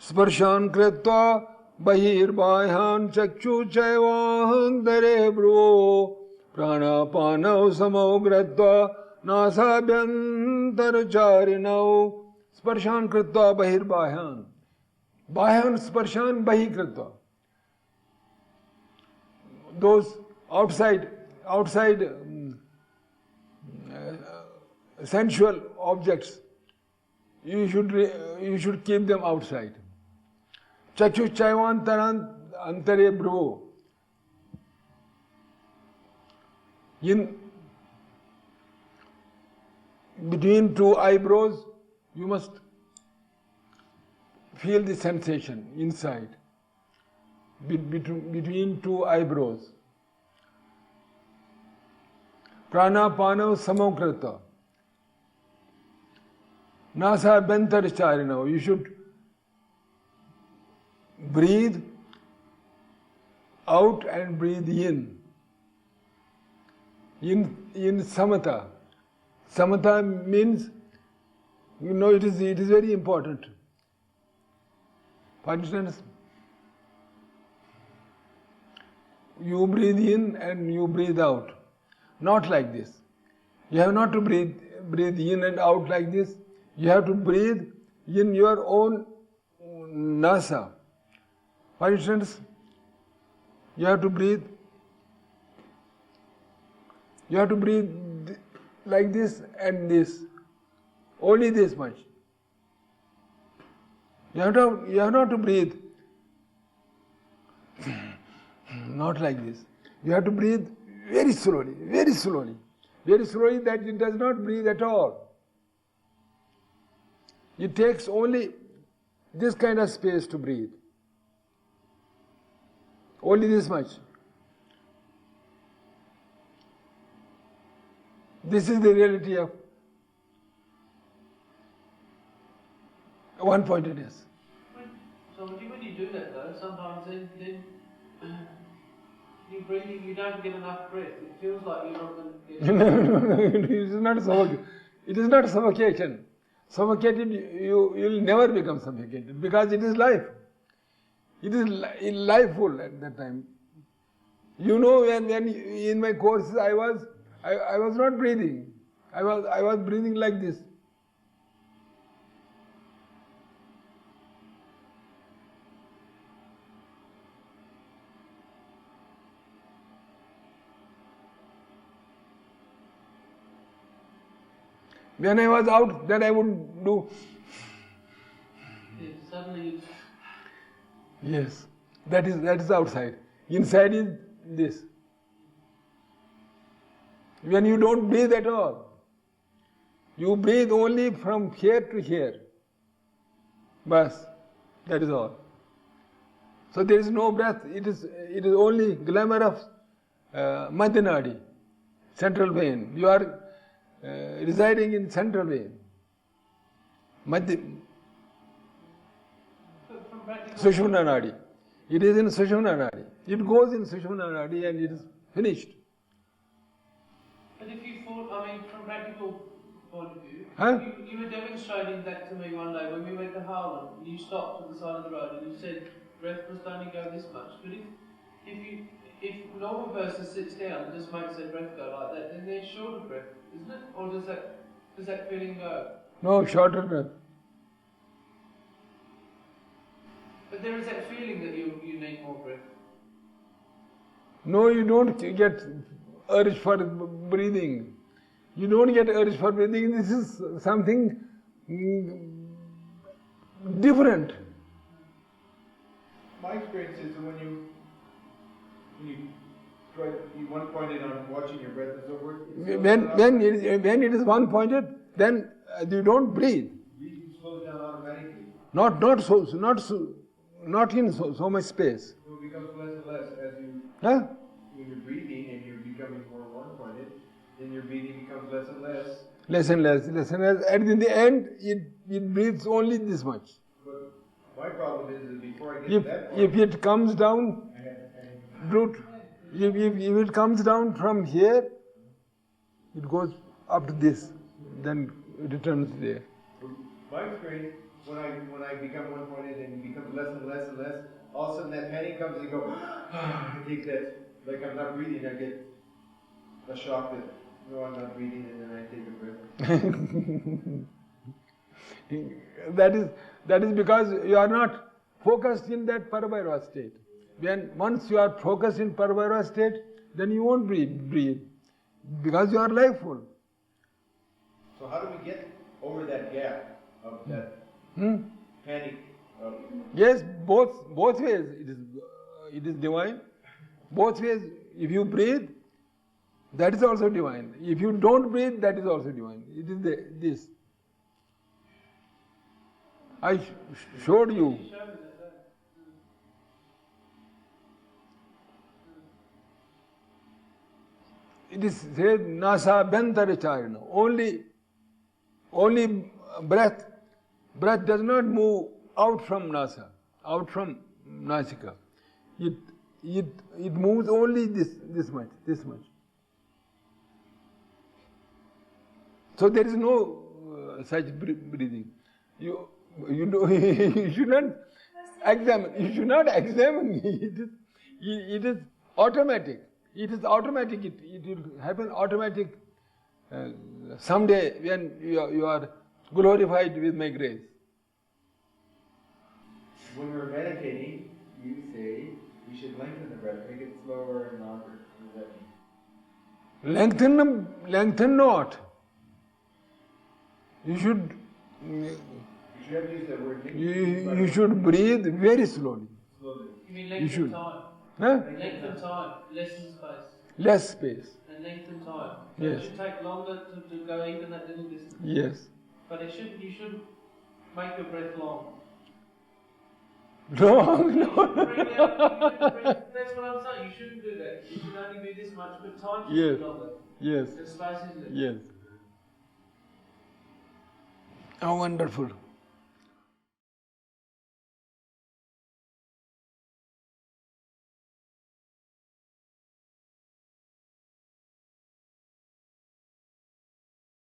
Sparshan kritva bahirbahyam chakshu chaivahandare bhruvo pranapanav samogratva nasabhyantar charinau. Sparshan kritva bahirbahyan. Bahyan sparshan bahi kritva. Those outside sensual objects, you should keep them outside. Chakshu chaivantaran antare bhruvo. In between two eyebrows, you must feel the sensation inside. Between two eyebrows. Pranapanav samokrita. Nasa bentar charinav. You should breathe out and breathe in. In samatha. Samatha means, it is very important. For instance, you breathe in and you breathe out. Not like this. You have not to breathe in and out like this. You have to breathe in your own nasa. For instance, you have to breathe like this and this. Only this much. You have not to breathe not like this. You have to breathe very slowly that it does not breathe at all. It takes only this kind of space to breathe. Only this much. This is the reality of one-pointedness. So when you do that though, sometimes then you're breathing, you don't get enough breath. It feels like you're not going to get it is not suffocation. Suffocated, you will never become suffocated because it is life. It is lifeful at that time. When in my courses I was not breathing. I was breathing like this. When I was out, then I would do. Suddenly. Yes, that is outside. Inside is this. When you don't breathe at all, you breathe only from here to here. Bas, that is all. So there is no breath. It is only glamour of Madhyanadi, central vein. You are residing in central vein. Sushumna Nadi. It is in Sushumna Nadi. It goes in Sushumna Nadi and it is finished. But if you thought, from practical point of view, Huh? you were demonstrating that to me one day when we went to Harlem. You stopped at the side of the road and you said breath must only go this much. But if a normal person sits down and just makes their breath go like that, then they're short of breath, isn't it? Or does that feeling go? No, shorter breath. But there is that feeling that you need more breath. No, you don't get urge for breathing. You don't get urge for breathing. This is something different. My experience is that when you try, you one-pointed on watching your breath and so forth. When it is one-pointed, then you don't breathe. Breathing slows down automatically. Not in so much space. So it becomes less and less as you. Huh? When you're breathing and you're becoming more one-pointed, then your breathing becomes less and less. Less and less. And in the end, it breathes only this much. But my problem is that before I get to that point, if it comes down, if it comes down from here, it goes up to this, then it returns there. my experience, when I become one-pointed and it becomes less and less and less, all of a sudden that panic comes and you go, I take that, like I'm not breathing, I get a shock that, no, I'm not breathing, and then I take a breath. That is because you are not focused in that Parabhairava state. Once you are focused in Parabhairava state, then you won't breathe because you are lifeful. So how do we get over that gap of that panic? Yes, both ways it is divine. Both ways, if you breathe, that is also divine. If you don't breathe, that is also divine. It is this. I showed you. It is said nasa bhantara charana. Only breath does not move out from nasa, out from nasika. It moves only this much. So there is no such breathing. You should not examine. You should not examine. It is automatic. It is automatic. It will happen automatic someday when you are glorified with my grace. When we're meditating, you say we should lengthen the breath, make it slower and longer. What does that mean? Lengthen not. You should. You should have used that word. You should breathe very slowly. Slowly. You mean You length should. of time? Huh? Length of time, less in space. Less space. And length of time. So Yes. it should take longer to go even that little distance. Yes. But you should make your breath long. Long. Bring out, that's what I'm saying. You shouldn't do that. You should only be this much, but time should Yes. be longer. Yes. And space is less. Yes. How wonderful.